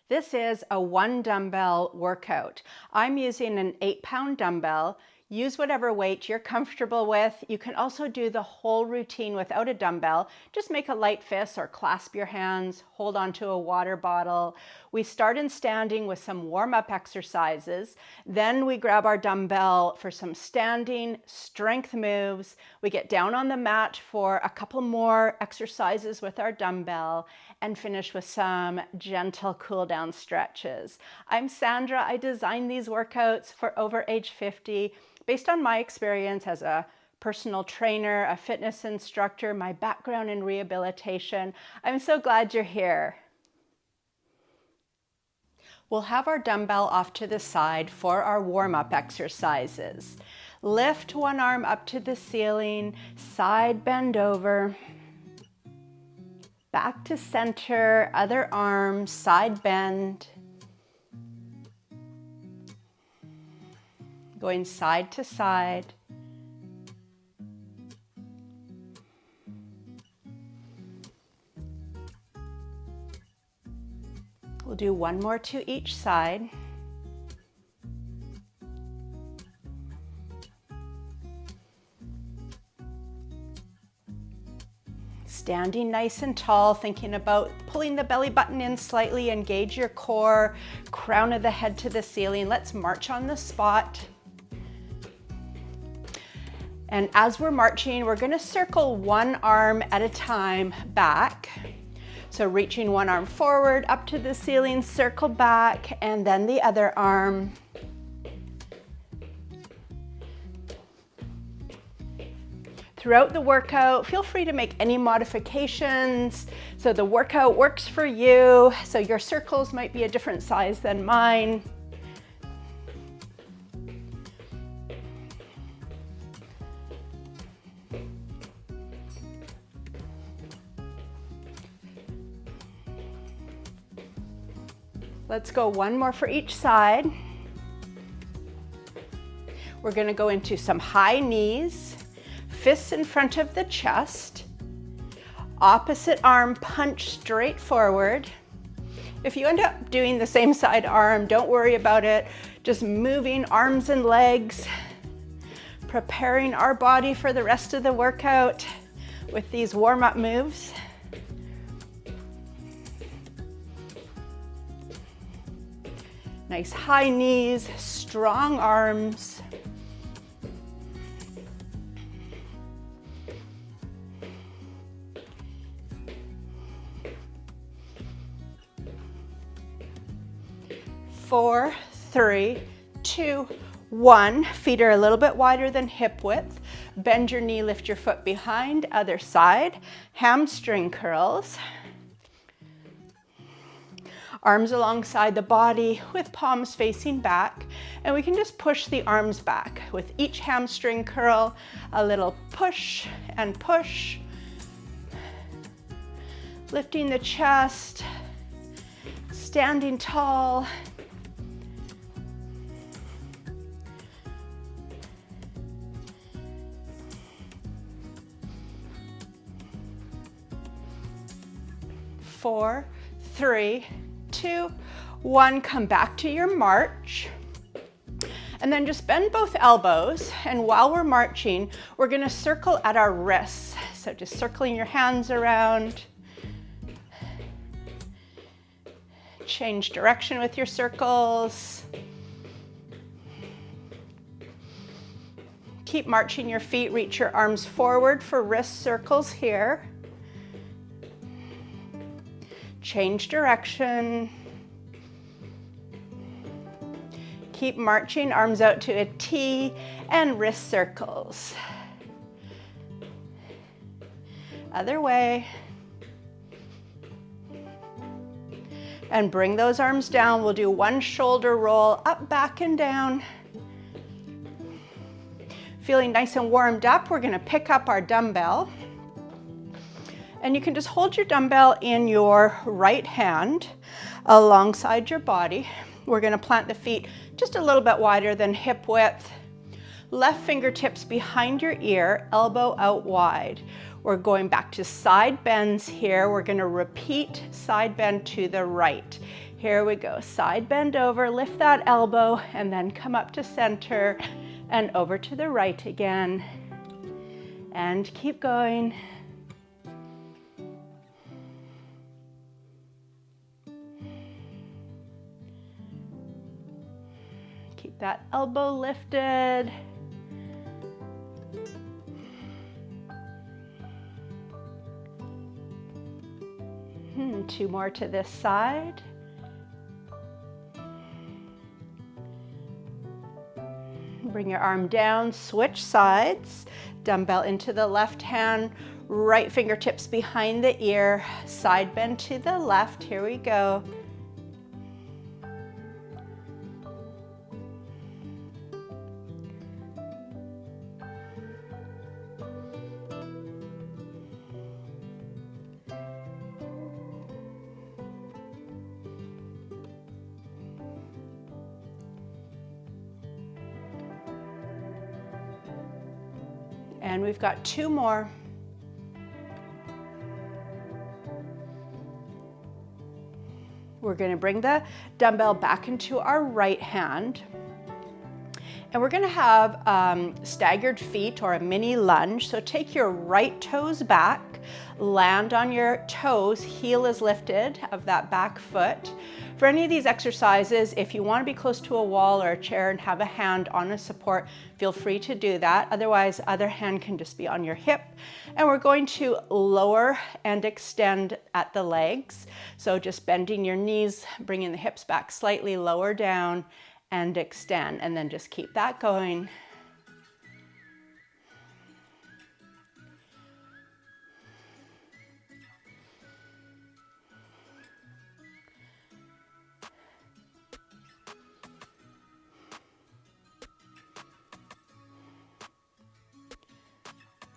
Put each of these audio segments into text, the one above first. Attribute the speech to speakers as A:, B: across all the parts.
A: This is a 1 dumbbell workout. I'm using an 8-pound dumbbell. Use whatever weight you're comfortable with. You can also do the whole routine without a dumbbell. Just make a light fist or clasp your hands, hold onto a water bottle. We start in standing with some warm-up exercises. Then we grab our dumbbell for some standing strength moves. We get down on the mat for a couple more exercises with our dumbbell and finish with some gentle cool down stretches. I'm Sandra. I designed these workouts for over age 50. Based on my experience as a personal trainer, a fitness instructor, my background in rehabilitation, I'm so glad you're here. We'll have our dumbbell off to the side for our warm-up exercises. Lift one arm up to the ceiling, side bend over, back to center, other arm, side bend. Going side to side. We'll do one more to each side. Standing nice and tall, thinking about pulling the belly button in slightly, engage your core, crown of the head to the ceiling. Let's march on the spot. And as we're marching, we're going to circle one arm at a time back. So reaching one arm forward, up to the ceiling, circle back, and then the other arm. Throughout the workout, feel free to make any modifications so the workout works for you. So your circles might be a different size than mine. Let's go one more for each side. We're going to go into some high knees, fists in front of the chest, opposite arm punch straight forward. If you end up doing the same side arm, don't worry about it. Just moving arms and legs, preparing our body for the rest of the workout with these warm-up moves. Nice high knees, strong arms. Four, three, two, one. Feet are a little bit wider than hip width. Bend your knee, lift your foot behind, other side. Hamstring curls. Arms alongside the body with palms facing back, and we can just push the arms back with each hamstring curl, a little push and push, lifting the chest, standing tall. Four, three, two, one. Come back to your march. And then just bend both elbows. And while we're marching, we're going to circle at our wrists. So just circling your hands around. Change direction with your circles. Keep marching your feet. Reach your arms forward for wrist circles here. Change direction. Keep marching, arms out to a T and wrist circles. Other way. And bring those arms down. We'll do one shoulder roll, up, back, and down. Feeling nice and warmed up, we're going to pick up our dumbbell. And you can just hold your dumbbell in your right hand alongside your body. We're going to plant the feet just a little bit wider than hip width. Left fingertips behind your ear, elbow out wide. We're going back to side bends here. We're going to repeat side bend to the right. Here we go, side bend over, lift that elbow, and then come up to center and over to the right again. And keep going. Keep that elbow lifted. Two more to this side. Bring your arm down, switch sides. Dumbbell into the left hand, right fingertips behind the ear, side bend to the left. Here we go. And we've got two more. We're going to bring the dumbbell back into our right hand. And we're going to have staggered feet or a mini lunge. So take your right toes back, land on your toes, heel is lifted of that back foot. For any of these exercises, if you want to be close to a wall or a chair and have a hand on a support, feel free to do that. Otherwise, other hand can just be on your hip. And we're going to lower and extend at the legs. So just bending your knees, bringing the hips back slightly, lower down and extend, and then just keep that going.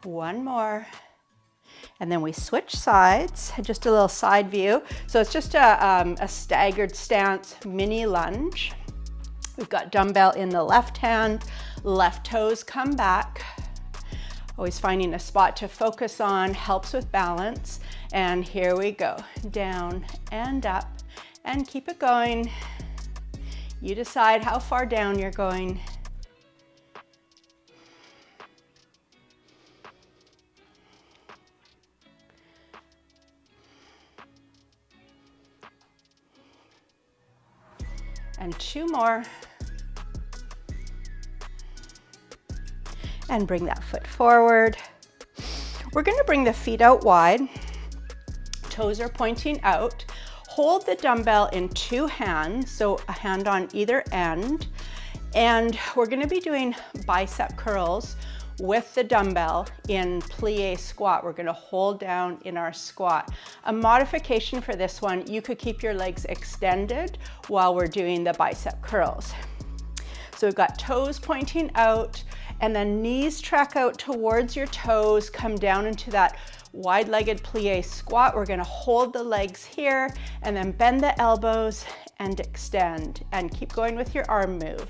A: One more. And then we switch sides, just a little side view. So it's just a staggered stance mini lunge. We've got dumbbell in the left hand, left toes come back. Always finding a spot to focus on helps with balance. And here we go, down and up, and keep it going. You decide how far down you're going. And two more. And bring that foot forward. We're going to bring the feet out wide. Toes are pointing out. Hold the dumbbell in two hands, so a hand on either end. And we're going to be doing bicep curls with the dumbbell in plie squat. We're going to hold down in our squat. A modification for this one, you could keep your legs extended while we're doing the bicep curls. So we've got toes pointing out, and then knees track out towards your toes, come down into that wide-legged plie squat. We're going to hold the legs here and then bend the elbows and extend, and keep going with your arm move.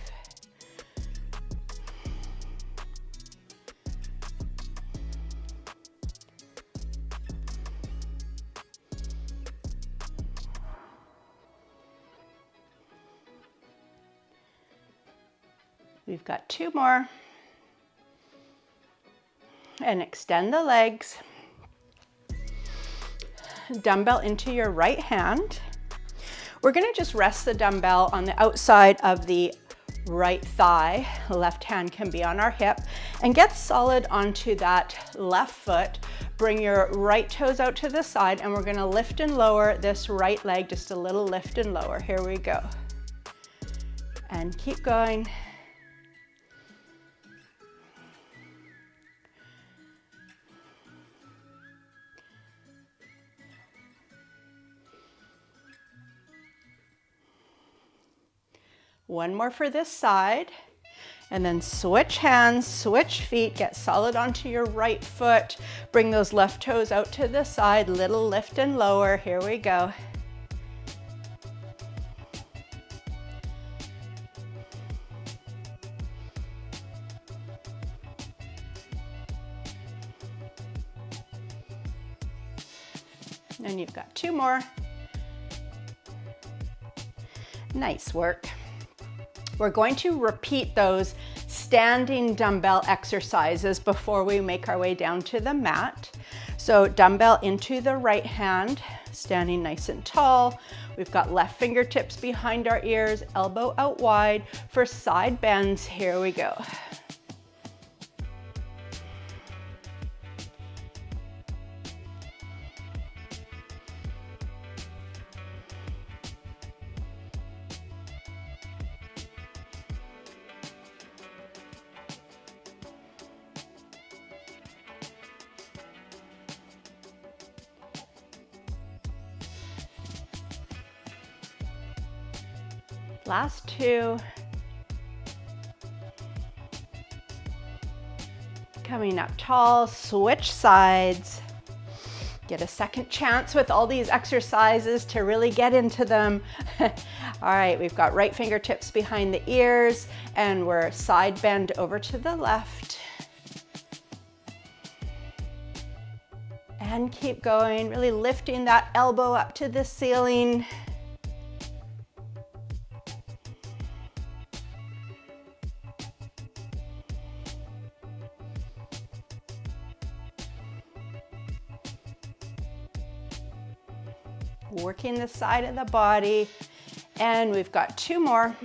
A: We've got two more. And extend the legs. Dumbbell into your right hand. We're going to just rest the dumbbell on the outside of the right thigh. Left hand can be on our hip. And get solid onto that left foot. Bring your right toes out to the side, and we're going to lift and lower this right leg, just a little lift and lower. Here we go. And keep going. One more for this side, and then switch hands, switch feet, get solid onto your right foot, bring those left toes out to the side, little lift and lower. Here we go. And you've got two more. Nice work. We're going to repeat those standing dumbbell exercises before we make our way down to the mat. So dumbbell into the right hand, standing nice and tall. We've got left fingertips behind our ears, elbow out wide for side bends. Here we go. Last two. Coming up tall, switch sides. Get a second chance with all these exercises to really get into them. All right, we've got right fingertips behind the ears and we're side bend over to the left. And keep going, really lifting that elbow up to the ceiling. Working the side of the body, and we've got two more.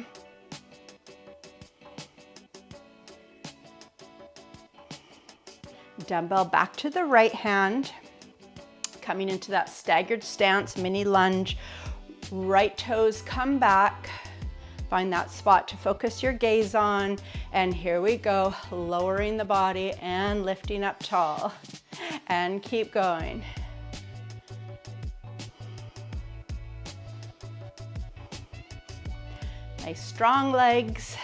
A: Dumbbell back to the right hand, coming into that staggered stance, mini lunge. Right toes come back. Find that spot to focus your gaze on, and here we go, lowering the body and lifting up tall, and keep going. Nice strong legs.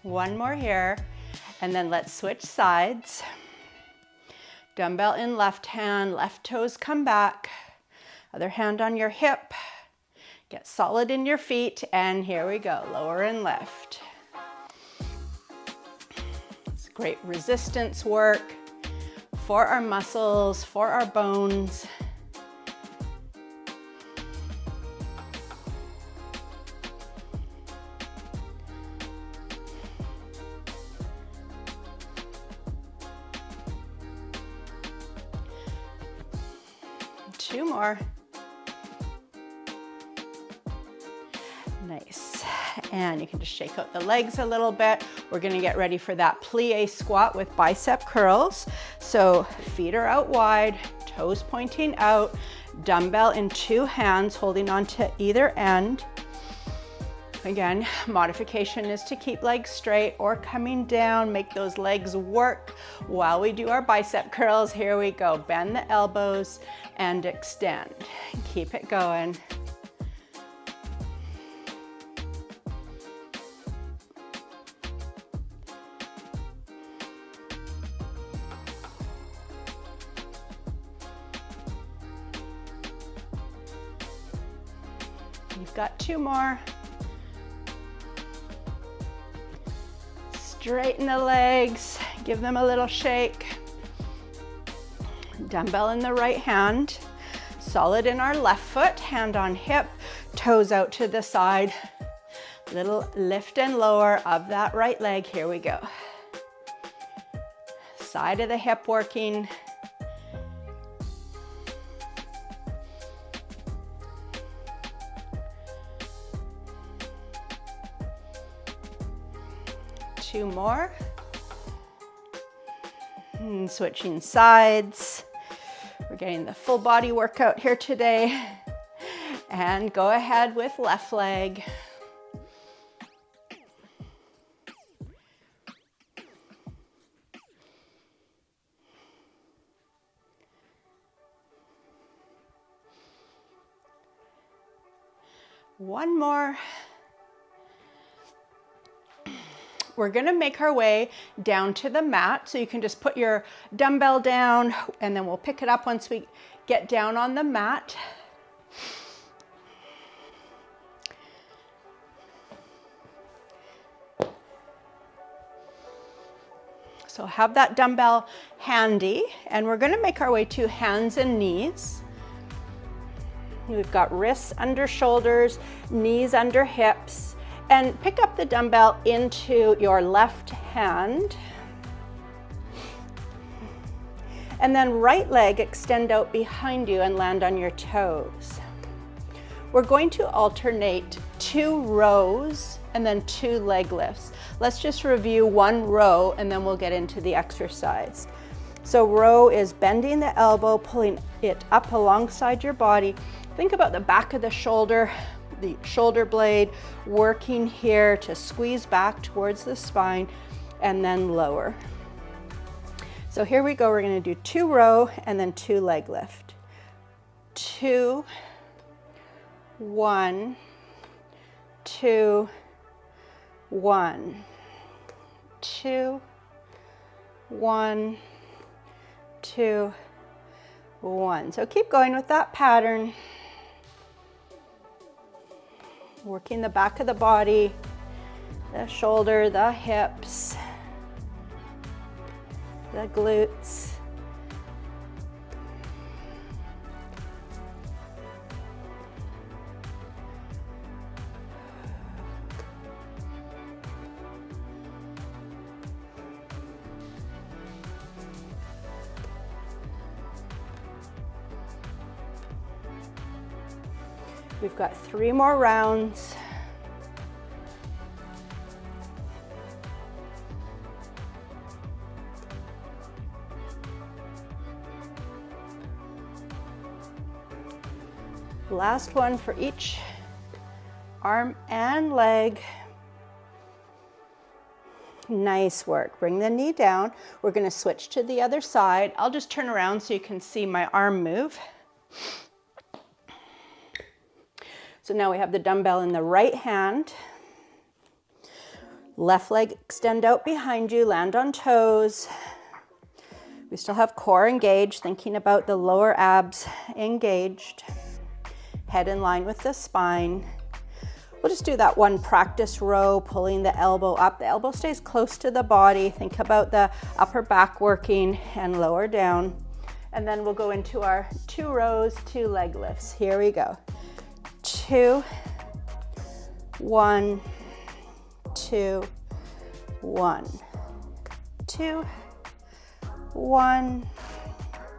A: One more here, and then let's switch sides. Dumbbell in left hand, left toes come back. Other hand on your hip. Get solid in your feet, and here we go, lower and lift. Great resistance work for our muscles, for our bones. Two more. Nice. And you can just shake out the legs a little bit. We're gonna get ready for that plie squat with bicep curls. So feet are out wide, toes pointing out, dumbbell in two hands, holding on to either end. Again, modification is to keep legs straight or coming down, make those legs work while we do our bicep curls. Here we go, bend the elbows and extend. Keep it going. You've got two more. Straighten the legs, give them a little shake. Dumbbell in the right hand, solid in our left foot, hand on hip, toes out to the side. Little lift and lower of that right leg. Here we go. Side of the hip working. Two more. And switching sides. We're getting the full body workout here today. And go ahead with left leg. One more. We're gonna make our way down to the mat. So you can just put your dumbbell down and then we'll pick it up once we get down on the mat. So have that dumbbell handy, and we're going to make our way to hands and knees. We've got wrists under shoulders, knees under hips, and pick up the dumbbell into your left hand. And then right leg extend out behind you and land on your toes. We're going to alternate 2 rows and then 2 leg lifts. Let's just review 1 row and then we'll get into the exercise. So row is bending the elbow, pulling it up alongside your body. Think about the back of the shoulder blade, working here to squeeze back towards the spine and then lower. So here we go, we're going to do 2 row and then 2 leg lift. 2, 1, 2, 1, 2, 1, 2, 1. So keep going with that pattern. Working the back of the body, the shoulder, the hips, the glutes. We've got 3 more rounds. Last one for each arm and leg. Nice work. Bring the knee down. We're going to switch to the other side. I'll just turn around so you can see my arm move. So now we have the dumbbell in the right hand. Left leg extend out behind you, land on toes. We still have core engaged, thinking about the lower abs engaged. Head in line with the spine. We'll just do that 1 practice row, pulling the elbow up. The elbow stays close to the body. Think about the upper back working and lower down. And then we'll go into our 2 rows, 2 leg lifts. Here we go. 2, 1, 2, 1, 2, 1,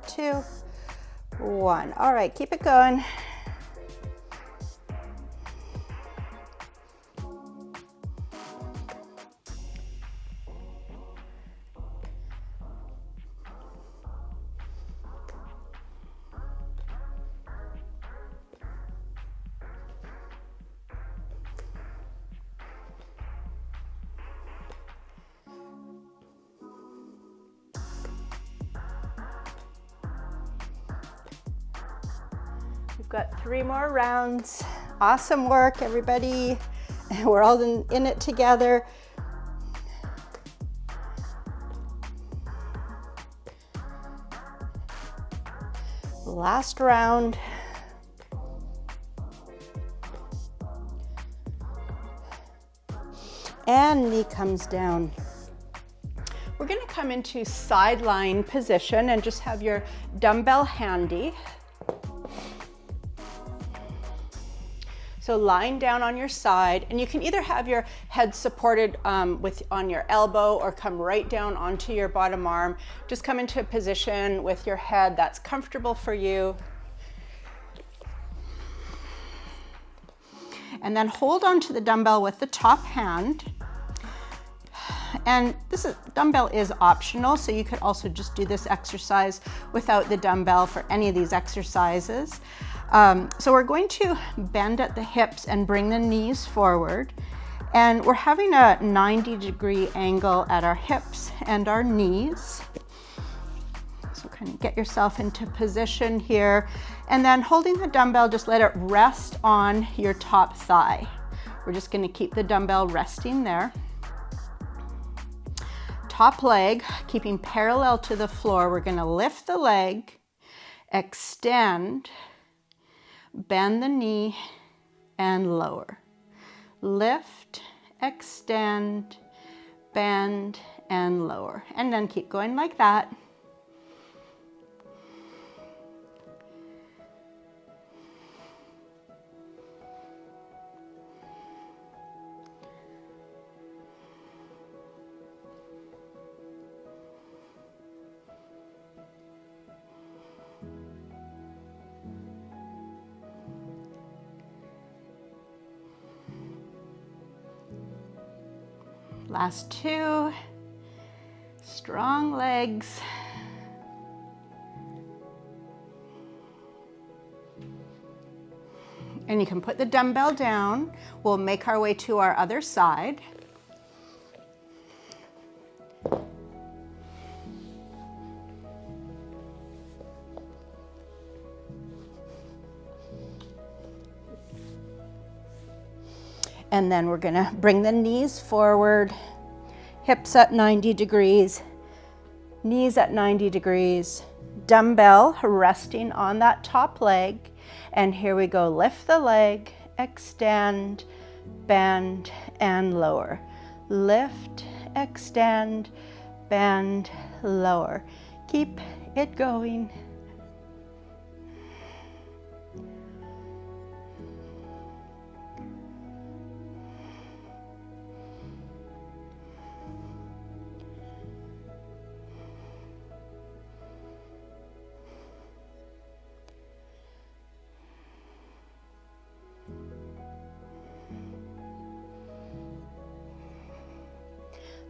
A: 2, 1. All right, keep it going. We've got 3 more rounds. Awesome work, everybody. We're all in it together. Last round. And knee comes down. We're going to come into sideline position and just have your dumbbell handy. So lying down on your side, and you can either have your head supported on your elbow or come right down onto your bottom arm. Just come into a position with your head that's comfortable for you. And then hold on to the dumbbell with the top hand. And dumbbell is optional, so you could also just do this exercise without the dumbbell for any of these exercises. So we're going to bend at the hips and bring the knees forward. And we're having a 90-degree angle at our hips and our knees. So kind of get yourself into position here. And then holding the dumbbell, just let it rest on your top thigh. We're just going to keep the dumbbell resting there. Top leg, keeping parallel to the floor. We're going to lift the leg, extend, bend the knee, and lower. Lift, extend, bend, and lower. And then keep going like that. Last two, strong legs. And you can put the dumbbell down. We'll make our way to our other side. And then we're gonna bring the knees forward, hips at 90 degrees, knees at 90 degrees, dumbbell resting on that top leg. And here we go, lift the leg, extend, bend, and lower. Lift, extend, bend, lower. Keep it going.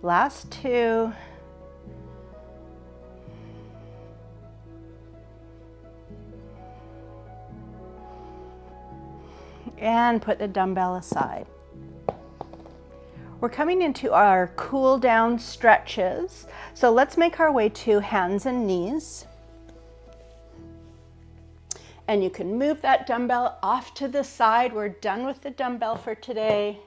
A: Last two. And put the dumbbell aside. We're coming into our cool down stretches. So let's make our way to hands and knees. And you can move that dumbbell off to the side. We're done with the dumbbell for today.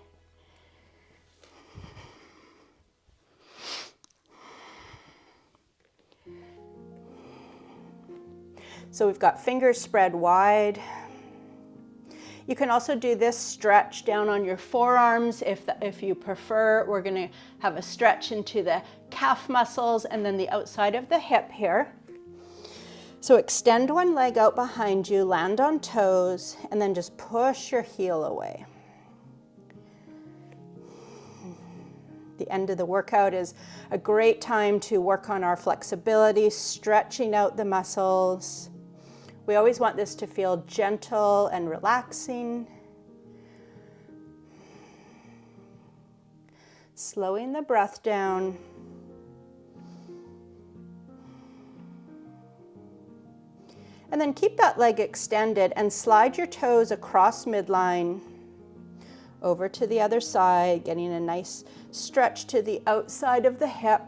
A: So we've got fingers spread wide. You can also do this stretch down on your forearms if you prefer. We're going to have a stretch into the calf muscles and then the outside of the hip here. So extend one leg out behind you, land on toes, and then just push your heel away. The end of the workout is a great time to work on our flexibility, stretching out the muscles. We always want this to feel gentle and relaxing. Slowing the breath down. And then keep that leg extended and slide your toes across midline over to the other side, getting a nice stretch to the outside of the hip.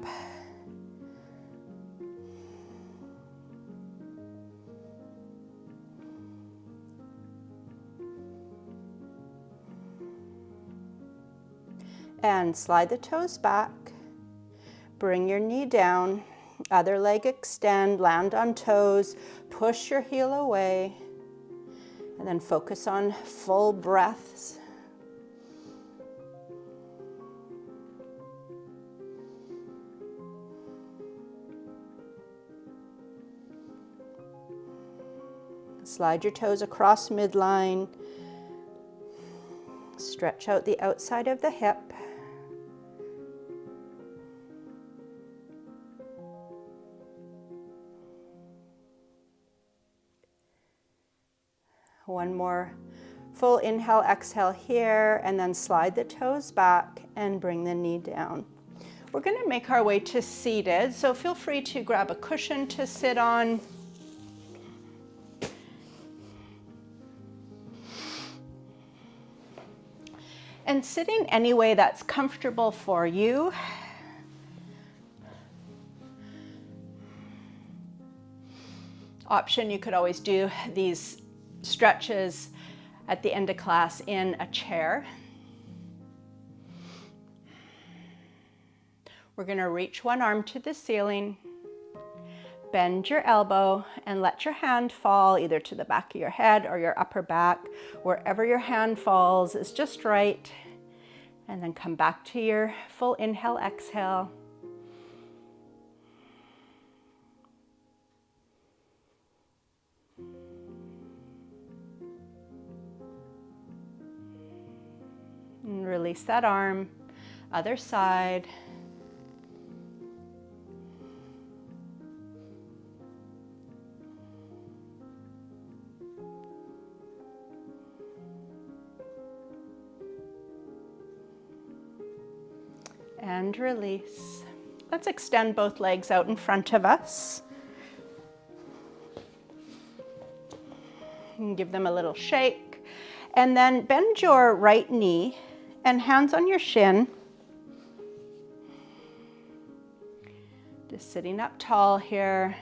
A: And slide the toes back, bring your knee down, other leg extend, land on toes, push your heel away, and then focus on full breaths. Slide your toes across midline, stretch out the outside of the hip. One more full inhale, exhale here, and then slide the toes back and bring the knee down. We're going to make our way to seated, so feel free to grab a cushion to sit on. And sitting any way that's comfortable for you. Option, you could always do these stretches at the end of class in a chair. We're going to reach one arm to the ceiling, bend your elbow, and let your hand fall either to the back of your head or your upper back. Wherever your hand falls is just right. And then come back to your full inhale, exhale. And release that arm, other side. And release. Let's extend both legs out in front of us. And give them a little shake. And then bend your right knee and hands on your shin. Just sitting up tall here.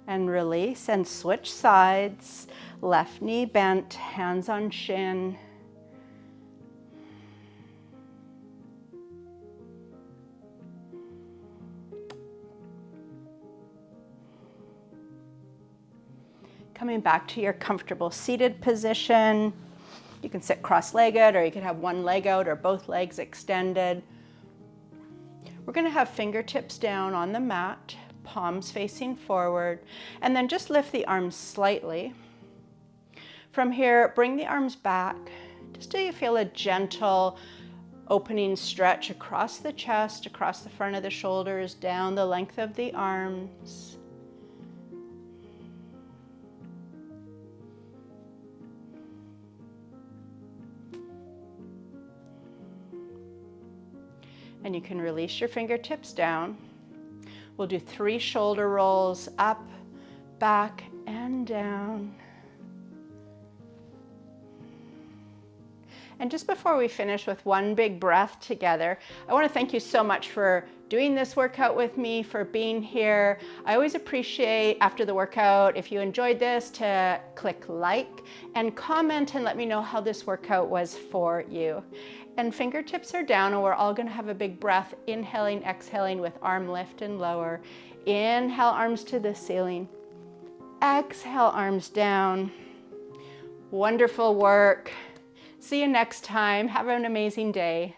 A: And release and switch sides. Left knee bent, hands on shin. Coming back to your comfortable seated position. You can sit cross-legged, or you could have one leg out or both legs extended. We're going to have fingertips down on the mat, palms facing forward, and then just lift the arms slightly. From here, bring the arms back, just till you feel a gentle opening stretch across the chest, across the front of the shoulders, down the length of the arms. And you can release your fingertips down. We'll do 3 shoulder rolls, up, back, and down. And just before we finish with one big breath together, I want to thank you so much for doing this workout with me, for being here. I always appreciate after the workout, if you enjoyed this, to click like and comment and let me know how this workout was for you. And fingertips are down, and we're all going to have a big breath, inhaling, exhaling with arm lift and lower. Inhale, arms to the ceiling. Exhale, arms down. Wonderful work. See you next time. Have an amazing day.